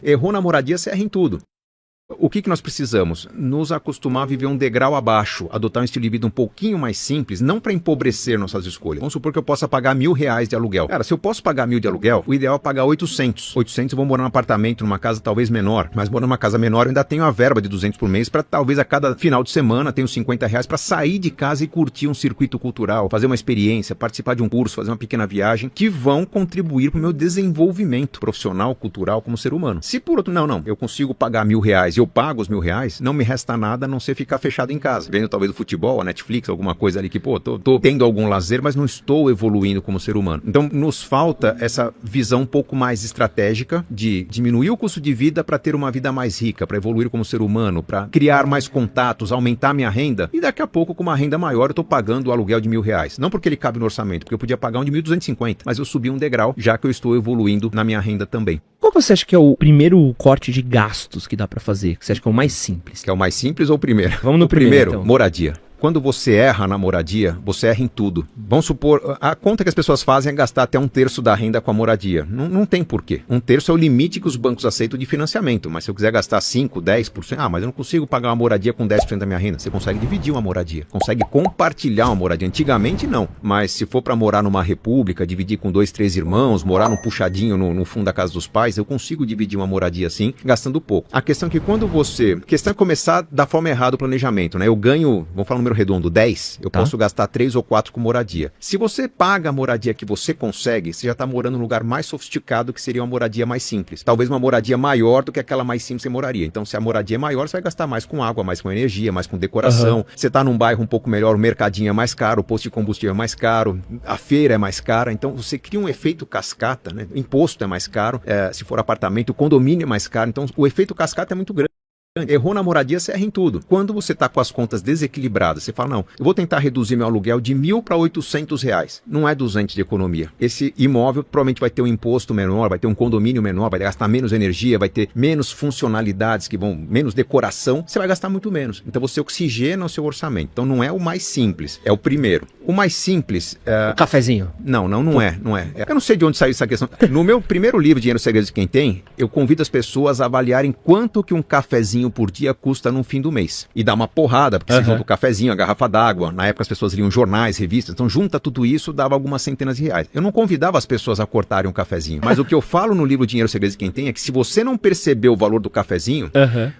Errou na moradia, você erra em tudo. O que nós precisamos? Nos acostumar a viver um degrau abaixo, adotar um estilo de vida um pouquinho mais simples, não para empobrecer nossas escolhas. Vamos supor que eu possa pagar R$1.000 de aluguel. Cara, se eu posso pagar 1.000 de aluguel, o ideal é pagar 800. 800 eu vou morar num apartamento, numa casa talvez menor, mas morando numa casa menor eu ainda tenho a verba de 200 por mês para talvez a cada final de semana tenho R$50 para sair de casa e curtir um circuito cultural, fazer uma experiência, participar de um curso, fazer uma pequena viagem, que vão contribuir para o meu desenvolvimento profissional, cultural como ser humano. Se por outro, não, eu consigo pagar R$1.000, eu pago os R$1.000, não me resta nada a não ser ficar fechado em casa, vendo talvez o futebol, a Netflix, alguma coisa ali que, tô tendo algum lazer, mas não estou evoluindo como ser humano. Então, nos falta essa visão um pouco mais estratégica de diminuir o custo de vida para ter uma vida mais rica, para evoluir como ser humano, para criar mais contatos, aumentar minha renda, e daqui a pouco, com uma renda maior, eu estou pagando o aluguel de R$1.000. Não porque ele cabe no orçamento, porque eu podia pagar um de 1.250, mas eu subi um degrau, já que eu estou evoluindo na minha renda também. Qual você acha que é o primeiro corte de gastos que dá pra fazer? Que você acha que é o mais simples? Que é o mais simples ou o primeiro? Vamos no primeiro, então. Moradia. Quando você erra na moradia, você erra em tudo. Vamos supor, a conta que as pessoas fazem é gastar até 1/3 da renda com a moradia. Não tem porquê. 1/3 é o limite que os bancos aceitam de financiamento. Mas se eu quiser gastar 5%, 10%, mas eu não consigo pagar uma moradia com 10% da minha renda. Você consegue dividir uma moradia. Consegue compartilhar uma moradia. Antigamente não. Mas se for para morar numa república, dividir com 2, 3 irmãos, morar num puxadinho no fundo da casa dos pais, eu consigo dividir uma moradia assim, gastando pouco. A questão é que quando você... A questão é começar da forma errada o planejamento, né? Eu ganho, vamos falar um número redondo, 10, eu posso gastar 3 ou 4 com moradia. Se você paga a moradia que você consegue, você já está morando num lugar mais sofisticado, que seria uma moradia mais simples. Talvez uma moradia maior do que aquela mais simples que você moraria. Então, se a moradia é maior, você vai gastar mais com água, mais com energia, mais com decoração. Você está num bairro um pouco melhor, o mercadinho é mais caro, o posto de combustível é mais caro, a feira é mais cara. Então, você cria um efeito cascata, né? O imposto é mais caro, se for apartamento, o condomínio é mais caro. Então, o efeito cascata é muito grande. Errou na moradia, você erra em tudo. Quando você está com as contas desequilibradas, você fala, não, eu vou tentar reduzir meu aluguel de R$1.000 para R$800. Não é 200 de economia. Esse imóvel provavelmente vai ter um imposto menor, vai ter um condomínio menor, vai gastar menos energia, vai ter menos funcionalidades, menos decoração. Você vai gastar muito menos. Então você oxigena o seu orçamento. Então não é o mais simples, é o primeiro. O mais simples... O cafezinho. Não é. Eu não sei de onde saiu essa questão. No meu primeiro livro, Dinheiro Segredos de Quem Tem, eu convido as pessoas a avaliarem quanto que um cafezinho por dia custa no fim do mês. E dá uma porrada, porque você junta o cafezinho, a garrafa d'água. Na época as pessoas liam jornais, revistas. Então junta tudo isso, dava algumas centenas de reais. Eu não convidava as pessoas a cortarem um cafezinho. Mas o que eu falo no livro Dinheiro Segredos de Quem Tem é que se você não percebeu o valor do cafezinho,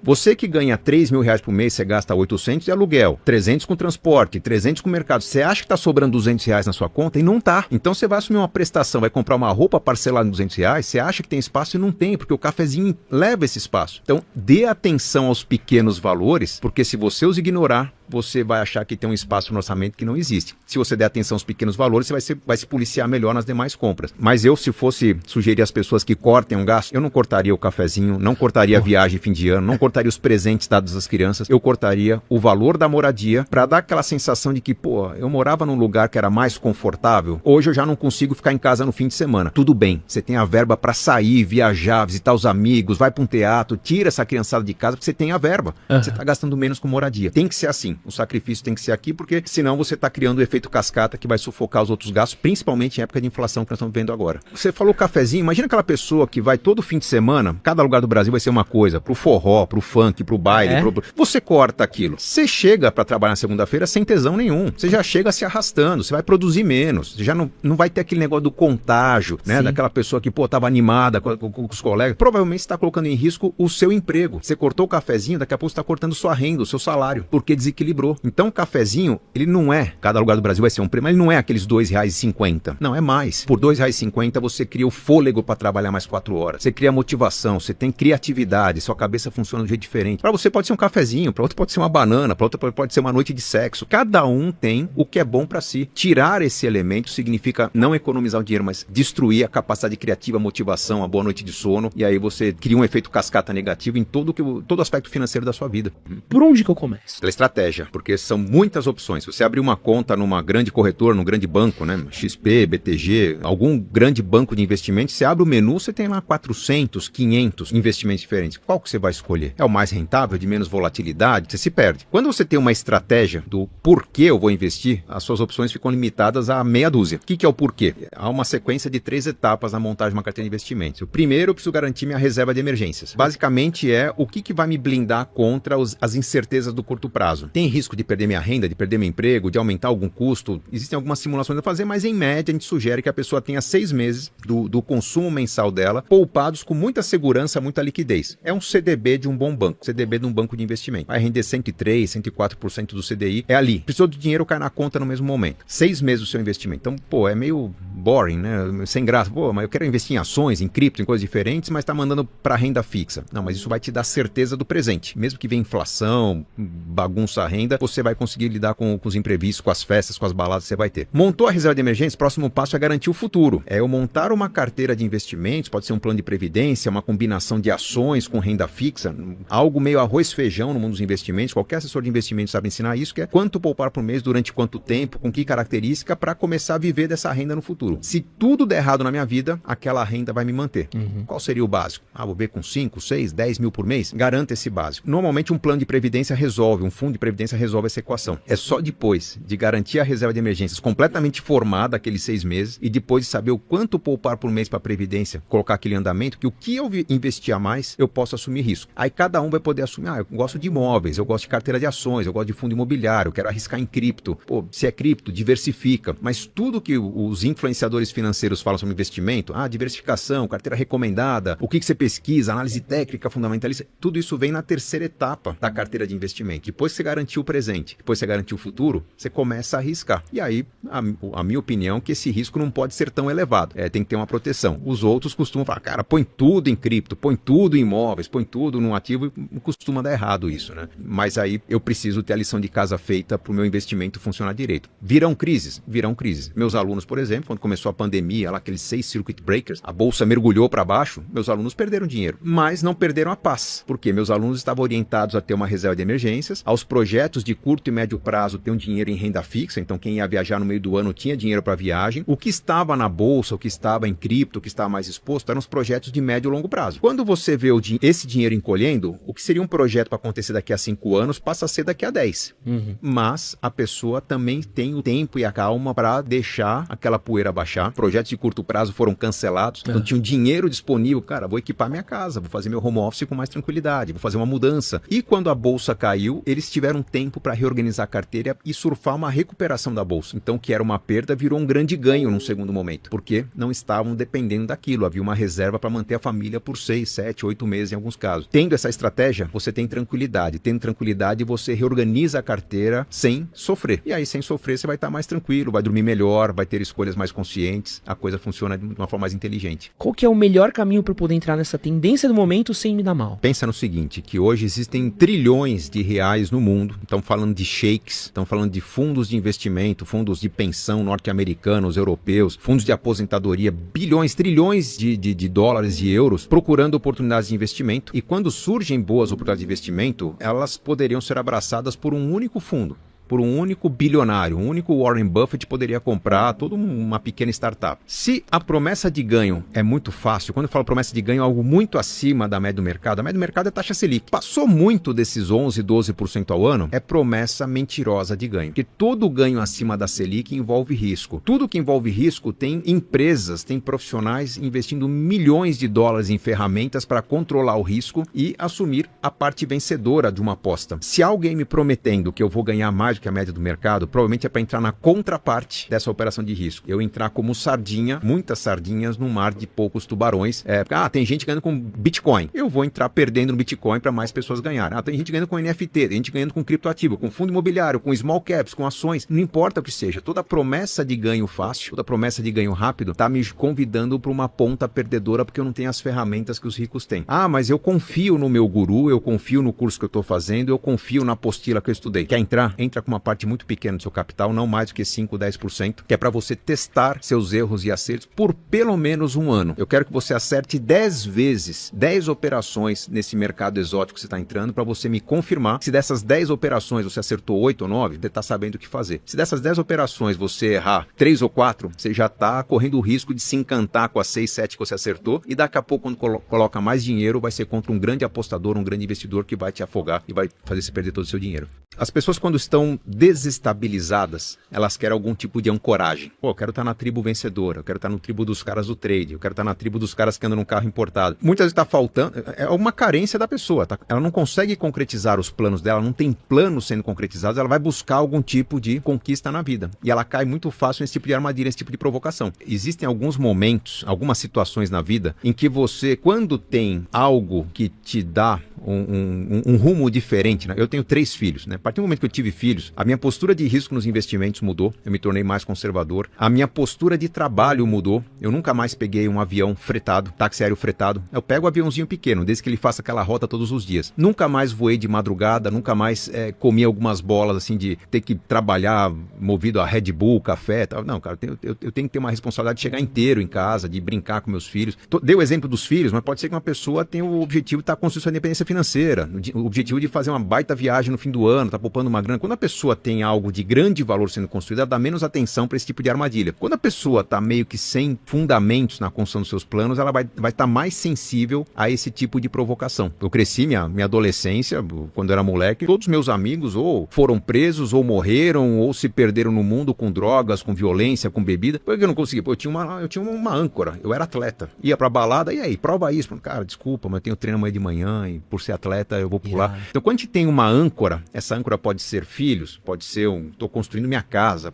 você que ganha R$3.000 por mês, você gasta 800 de aluguel, 300 com transporte, 300 com mercado. Você acha que está sobrando R$200 na sua conta e não tá. Então você vai assumir uma prestação, vai comprar uma roupa parcelada em R$200, você acha que tem espaço e não tem, porque o cafezinho leva esse espaço. Então dê atenção aos pequenos valores, porque se você os ignorar, você vai achar que tem um espaço no orçamento que não existe. Se você der atenção aos pequenos valores, você vai se policiar melhor nas demais compras. Mas eu, se fosse sugerir às pessoas que cortem um gasto, eu não cortaria o cafezinho, não cortaria a viagem fim de ano, não cortaria os presentes dados às crianças, eu cortaria o valor da moradia para dar aquela sensação de que, eu morava num lugar que era mais confortável, hoje eu já não consigo ficar em casa no fim de semana. Tudo bem, você tem a verba para sair, viajar, visitar os amigos, vai para um teatro, tira essa criançada de casa porque você tem a verba. Você está gastando menos com moradia. Tem que ser assim. O sacrifício tem que ser aqui, porque senão você está criando o efeito cascata que vai sufocar os outros gastos, principalmente em época de inflação que nós estamos vendo agora. Você falou cafezinho, imagina aquela pessoa que vai todo fim de semana, cada lugar do Brasil vai ser uma coisa, pro forró, pro funk, pro baile, você corta aquilo. Você chega para trabalhar na segunda-feira sem tesão nenhum, você já chega se arrastando, você vai produzir menos, você já não vai ter aquele negócio do contágio, né? Daquela pessoa que, tava animada com os colegas, provavelmente você está colocando em risco o seu emprego. Você cortou o cafezinho, daqui a pouco você está cortando sua renda, o seu salário, porque desequilibrou. Então o cafezinho, ele não é, cada lugar do Brasil vai ser um preço, mas ele não é aqueles R$2,50. Não, é mais. Por R$2,50 você cria o fôlego para trabalhar mais 4 horas. Você cria motivação, você tem criatividade, sua cabeça funciona de um jeito diferente. Para você pode ser um cafezinho, para outro pode ser uma banana, para outro pode ser uma noite de sexo. Cada um tem o que é bom para si. Tirar esse elemento significa não economizar o dinheiro, mas destruir a capacidade criativa, a motivação, a boa noite de sono. E aí você cria um efeito cascata negativo em todo aspecto financeiro da sua vida. Por onde que eu começo? Pela estratégia. estratégia, porque são muitas opções. Você abrir uma conta numa grande corretora, num grande banco, né? XP, BTG, algum grande banco de investimentos, você abre o menu, você tem lá 400, 500 investimentos diferentes. Qual que você vai escolher? É o mais rentável, de menos volatilidade? Você se perde. Quando você tem uma estratégia do porquê eu vou investir, as suas opções ficam limitadas a meia dúzia. O que é o porquê? Há uma sequência de 3 etapas na montagem de uma carteira de investimentos. O primeiro, eu preciso garantir minha reserva de emergências. Basicamente é o que vai me blindar contra as incertezas do curto prazo. Tem risco de perder minha renda, de perder meu emprego, de aumentar algum custo? Existem algumas simulações a fazer, mas em média a gente sugere que a pessoa tenha 6 meses do consumo mensal dela poupados com muita segurança, muita liquidez. É um CDB de um bom banco, CDB de um banco de investimento. Vai render 103, 104% do CDI, é ali. Precisou de dinheiro, cai na conta no mesmo momento. 6 meses do seu investimento. Então, é meio boring, né? Sem graça. Mas eu quero investir em ações, em cripto, em coisas diferentes, mas tá mandando para renda fixa. Não, mas isso vai te dar certeza do presente. Mesmo que venha inflação, bagunça a renda, você vai conseguir lidar com os imprevistos, com as festas, com as baladas que você vai ter. Montou a reserva de emergência, o próximo passo é garantir o futuro. É eu montar uma carteira de investimentos, pode ser um plano de previdência, uma combinação de ações com renda fixa, algo meio arroz e feijão no mundo dos investimentos. Qualquer assessor de investimentos sabe ensinar isso, que é quanto poupar por mês, durante quanto tempo, com que característica, para começar a viver dessa renda no futuro. Se tudo der errado na minha vida, aquela renda vai me manter. Qual seria o básico? Vou ver com 5, 6, 10 mil por mês? Garanta esse básico. Normalmente um plano de previdência resolve, um fundo de previdência resolve essa equação. É só depois de garantir a reserva de emergências completamente formada, aqueles 6 meses, e depois de saber o quanto poupar por mês para a previdência, colocar aquele andamento, que o que eu investir a mais, eu posso assumir risco. Aí cada um vai poder assumir, eu gosto de imóveis, eu gosto de carteira de ações, eu gosto de fundo imobiliário, eu quero arriscar em cripto. Se é cripto, diversifica. Mas tudo que os influenciadores financeiros falam sobre investimento, diversificação, carteira recomendada, o que você pesquisa, análise técnica, fundamentalista, tudo isso vem na terceira etapa da carteira de investimento. Depois que você garantiu o presente, depois que você garantiu o futuro, você começa a arriscar. E aí, a minha opinião é que esse risco não pode ser tão elevado. Tem que ter uma proteção. Os outros costumam falar, cara, põe tudo em cripto, põe tudo em imóveis, põe tudo num ativo, e costuma dar errado isso, né? Mas aí eu preciso ter a lição de casa feita para o meu investimento funcionar direito. Virão crises? Virão crises. Meus alunos, por exemplo, quando começou a pandemia, lá aqueles 6 circuit breakers, a bolsa mergulhou para baixo, meus alunos perderam dinheiro, mas não perderam a paz, porque meus alunos estavam orientados a ter uma reserva de emergências, aos projetos de curto e médio prazo ter um dinheiro em renda fixa, então quem ia viajar no meio do ano tinha dinheiro para viagem. O que estava na bolsa, o que estava em cripto, o que estava mais exposto, eram os projetos de médio e longo prazo. Quando você vê esse dinheiro encolhendo, o que seria um projeto para acontecer daqui a 5 anos passa a ser daqui a 10. Mas a pessoa também tem o tempo e a calma para deixar aquela poeira baixar. Projetos de curto prazo foram cancelados, então tinha um dinheiro disponível, cara, vou equipar minha casa, vou fazer meu home office com mais tranquilidade, vou fazer uma mudança. E quando a bolsa caiu, eles tiveram tempo para reorganizar a carteira e surfar uma recuperação da bolsa. Então, o que era uma perda virou um grande ganho num segundo momento, porque não estavam dependendo daquilo, havia uma reserva para manter a família por 6, 7, 8 meses em alguns casos. Tendo essa estratégia, você tem tranquilidade. Tendo tranquilidade, você reorganiza a carteira sem sofrer. E aí, sem sofrer, você vai estar mais tranquilo, vai dormir melhor, vai ter escolhas mais conscientes, a coisa funciona de uma forma mais inteligente. Qual que é o melhor caminho para eu poder entrar nessa tendência do momento sem me dar mal? Pensa no seguinte, que hoje existem trilhões de reais no mundo, estão falando de shakes, estão falando de fundos de investimento, fundos de pensão norte-americanos, europeus, fundos de aposentadoria, bilhões, trilhões de dólares e euros, procurando oportunidades de investimento. E quando surgem boas oportunidades de investimento, elas poderiam ser abraçadas por um único fundo, por um único bilionário, um único Warren Buffett poderia comprar toda uma pequena startup. Se a promessa de ganho é muito fácil, quando eu falo promessa de ganho, é algo muito acima da média do mercado, a média do mercado é taxa Selic. Passou muito desses 11, 12% ao ano, é promessa mentirosa de ganho. Porque todo ganho acima da Selic envolve risco. Tudo que envolve risco tem empresas, tem profissionais investindo milhões de dólares em ferramentas para controlar o risco e assumir a parte vencedora de uma aposta. Se alguém me prometendo que eu vou ganhar mais que a média do mercado, provavelmente é para entrar na contraparte dessa operação de risco. Eu entrar como sardinha, muitas sardinhas num mar de poucos tubarões. Tem gente ganhando com Bitcoin. Eu vou entrar perdendo no Bitcoin para mais pessoas ganharem. Tem gente ganhando com NFT, tem gente ganhando com criptoativo, com fundo imobiliário, com small caps, com ações. Não importa o que seja. Toda promessa de ganho fácil, toda promessa de ganho rápido, tá me convidando para uma ponta perdedora porque eu não tenho as ferramentas que os ricos têm. Mas eu confio no meu guru, eu confio no curso que eu estou fazendo, eu confio na apostila que eu estudei. Quer entrar? Entra com uma parte muito pequena do seu capital, não mais do que 5, 10%, que é para você testar seus erros e acertos por pelo menos um ano. Eu quero que você acerte 10 vezes, 10 operações nesse mercado exótico que você está entrando, para você me confirmar se dessas 10 operações você acertou 8 ou 9, você está sabendo o que fazer. Se dessas 10 operações você errar 3 ou 4, você já está correndo o risco de se encantar com as 6, 7 que você acertou, e daqui a pouco, quando coloca mais dinheiro, vai ser contra um grande apostador, um grande investidor que vai te afogar e vai fazer você perder todo o seu dinheiro. As pessoas, quando estão desestabilizadas, elas querem algum tipo de ancoragem. Pô, eu quero estar na tribo vencedora, eu quero estar no tribo dos caras do trade, eu quero estar na tribo dos caras que andam num carro importado. Muitas vezes está faltando, é uma carência da pessoa, tá? Ela não consegue concretizar os planos dela, não tem planos sendo concretizados, ela vai buscar algum tipo de conquista na vida. E ela cai muito fácil nesse tipo de armadilha, nesse tipo de provocação. Existem alguns momentos, algumas situações na vida em que você, quando tem algo que te dá um rumo diferente, né? Eu tenho 3 filhos, né? A partir do momento que eu tive filhos, a minha postura de risco nos investimentos mudou, eu me tornei mais conservador, a minha postura de trabalho mudou, eu nunca mais peguei um avião fretado, táxi aéreo fretado, eu pego um aviãozinho pequeno, desde que ele faça aquela rota todos os dias. Nunca mais voei de madrugada, nunca mais comi algumas bolas assim de ter que trabalhar movido a Red Bull, café, tal. Não, cara, eu tenho que ter uma responsabilidade de chegar inteiro em casa, de brincar com meus filhos. Dei o exemplo dos filhos, mas pode ser que uma pessoa tenha o objetivo de estar construindo sua independência financeira, o objetivo de fazer uma baita viagem no fim do ano, tá poupando uma grana. Quando a pessoa tem algo de grande valor sendo construído, ela dá menos atenção para esse tipo de armadilha. Quando a pessoa tá meio que sem fundamentos na construção dos seus planos, ela vai estar mais sensível a esse tipo de provocação. Eu cresci minha adolescência, quando eu era moleque, todos os meus amigos ou foram presos, ou morreram, ou se perderam no mundo com drogas, com violência, com bebida. Por que eu não conseguia? Pô, eu tinha uma âncora, eu era atleta. Ia pra balada, e aí, prova isso. Cara, desculpa, mas eu tenho treino amanhã de manhã e por ser atleta eu vou pular. Então, quando a gente tem uma âncora, essa âncora pode ser filhos, pode ser tô construindo minha casa,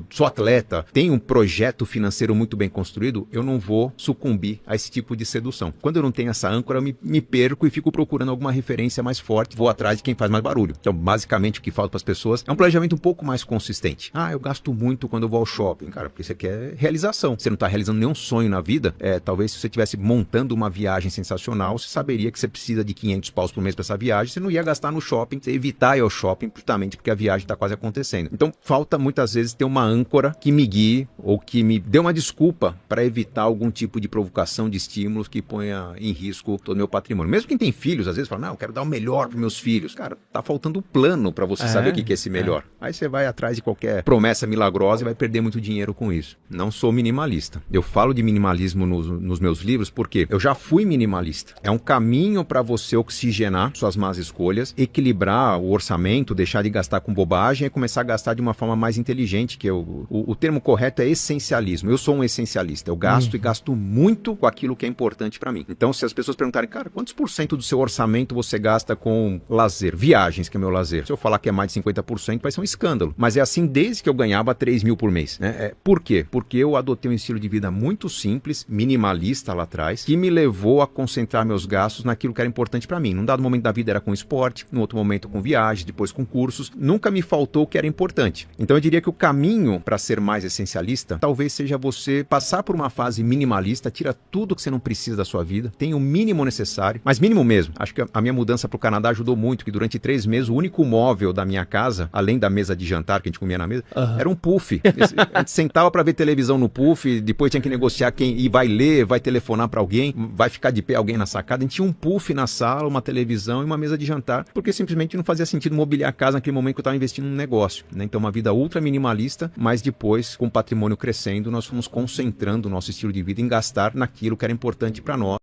sou atleta, tenho um projeto financeiro muito bem construído, eu não vou sucumbir a esse tipo de sedução. Quando eu não tenho essa âncora, eu me perco e fico procurando alguma referência mais forte, vou atrás de quem faz mais barulho. Então, basicamente, o que falta para as pessoas é um planejamento um pouco mais consistente. Eu gasto muito quando eu vou ao shopping, cara, porque isso aqui é realização. Você não está realizando nenhum sonho na vida, talvez se você estivesse montando uma viagem sensacional, você saberia que você precisa de 500 paus por mês para essa viagem, você não ia gastar no shopping, você ia evitar ir ao shopping justamente porque a viagem está quase acontecendo. Então, falta muitas vezes ter uma âncora que me guie ou que me dê uma desculpa para evitar algum tipo de provocação de estímulos que ponha em risco todo o meu patrimônio. Mesmo quem tem filhos, às vezes fala, não, eu quero dar o melhor para meus filhos. Cara, tá faltando um plano para você saber o que é esse melhor. Aí você vai atrás de qualquer promessa milagrosa e vai perder muito dinheiro com isso. Não sou minimalista. Eu falo de minimalismo nos meus livros porque eu já fui minimalista. É um caminho para você oxigenar suas más escolhas, equilibrar o orçamento, deixar de gastar com bobagem e começar a gastar de uma forma mais inteligente, que o termo correto é essencialismo. Eu sou um essencialista. Eu gasto e gasto muito com aquilo que é importante para mim. Então, se as pessoas perguntarem, cara, quantos % do seu orçamento você gasta com lazer? Viagens, que é meu lazer. Se eu falar que é mais de 50%, vai ser um escândalo. Mas é assim desde que eu ganhava 3 mil por mês. Né? Por quê? Porque eu adotei um estilo de vida muito simples, minimalista lá atrás, que me levou a concentrar meus gastos naquilo que era importante para mim. Num dado momento da vida era com esporte, num outro momento com viagens, depois com cursos. Nunca me faltou o que era importante. Então eu diria que o caminho para ser mais essencialista talvez seja você passar por uma fase minimalista, tira tudo que você não precisa da sua vida, tem o mínimo necessário, mas mínimo mesmo. Acho que a minha mudança para o Canadá ajudou muito, que durante 3 meses o único móvel da minha casa, além da mesa de jantar que a gente comia na mesa, era um puff. A gente sentava para ver televisão no puff, depois tinha que negociar quem vai ler, vai telefonar para alguém, vai ficar de pé alguém na sacada. A gente tinha um puff na sala, uma televisão e uma mesa de jantar, porque simplesmente não fazia sentido mobiliar a casa naquele momento que eu estava investindo num negócio. Né? Então uma vida ultra minimalista, mas depois, com o patrimônio crescendo, nós fomos concentrando o nosso estilo de vida em gastar naquilo que era importante para nós.